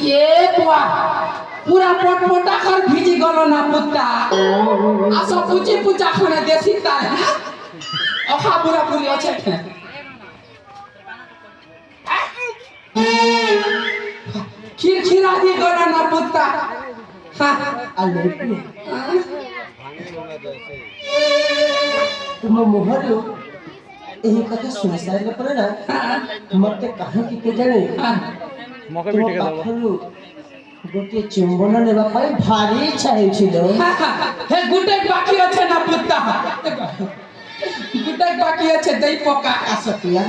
ये बुआ पूरा पटपटा कर भिजी गलो ना पुत्ता आसो पूछी पूछा खाने देसी तार है ओखा पूरा पूरी अच्छे थे खीर खीरा दी गलो ना पुत्ता हाँ अल्ले तुम मोहरो यही कथा सुन सारे पर ना मते कहां की जाने मौका भी टिके दबो गोटे चुंबन नेबा पाई भारी इच्छा हेछिलो हे गुटे बाकी अच्छे ना पुत्ता गुटे बाकी अच्छे दई पका सतिया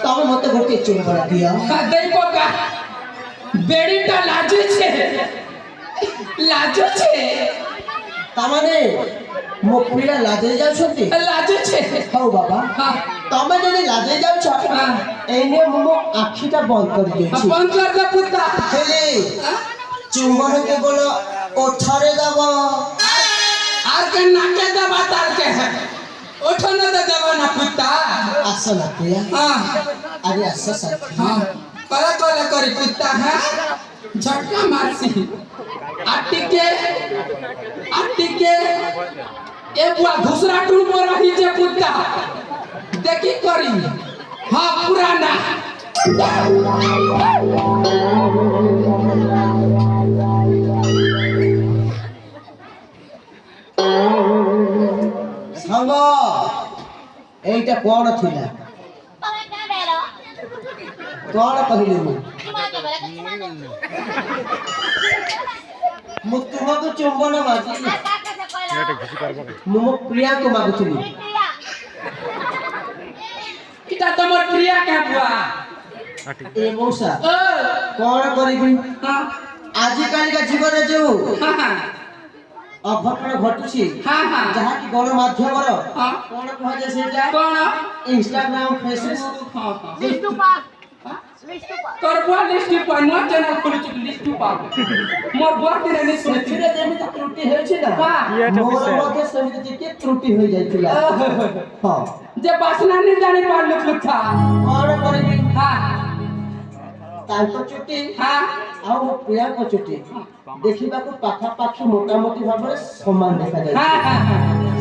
तब मते गोटे चुंबन दिया दई पका बेड़ीटा लाजू छे तामाने मो पिला लाजे जाउछंती लाजू छे हौ बाबा तमे जदि लाजे जाउछ एने मो आखिटा बंद कर देछि बंद कर दे पुत्ता हेले चुंबन केवल ओठरे दबो आर के नाके दबा तार के ओठने दे दबा ना पुत्ता आसन पिया हां अरे आसा सर हां कला करी पुत्ता है झटका मारसी आटी के ए बुआ दूसरा टूल पर रही जे पुत्ता देखी करी हां पुराना संग एटा कोन थिला कोन कहिलु मु तुमको चुंबन मागी मु प्रिया को मागुथली इटा तमर प्रिया के बुआ ए मौसा कोन करिबी हां आजि काली का जीवन जो हां अघटन घटुछि हां हां जहा कि गण माध्यम रो हां कोन कह जे सेटा कोन इंस्टाग्राम फेसबुक हां लिस्ट तोर बुआ लिस्ट पर नो चैनल खोलि छु लिस्ट पर मोर बुआ के नहीं सुने धीरे जेमि त त्रुटि होय छै ना हां मोर मध्य समिति के त्रुटि होय जाइतिला हां जे बासना नहीं जाने पारलो पुत्ता कोन करिबी हां तांको चुटी हां आ प्रिया को चुटी देखिबा को पाखा पाखी मोटा मोटी भाबरे समान देखा जाय हां हां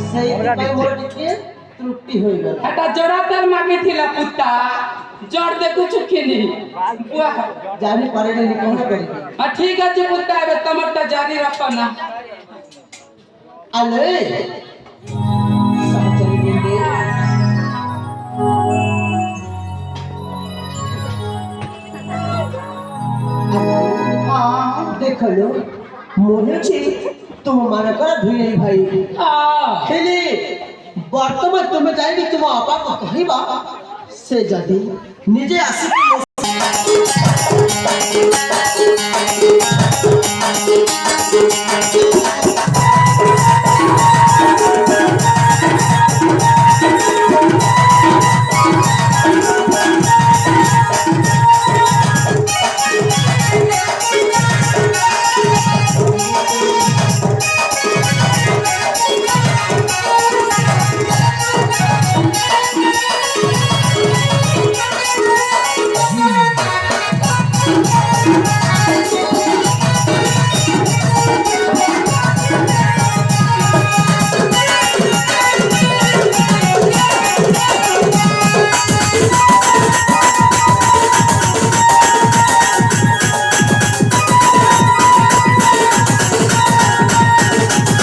सेही पई मोर टिके त्रुटि होय गेल हटा जरा तेल मागे थिला पुत्ता जड़ देखु छुखिनी बुआ जानी पारे नहीं कोन करिबी हां ठीक है जे पुत्ता एबे टमाटर जारी रखो ना अले सब चली गेले देखलो मोहे छी तुम माने कर भिड़े भाई हां हेले वर्तमान तुम जाइबी तुम आपा को कहिबा से जदी निजे आसी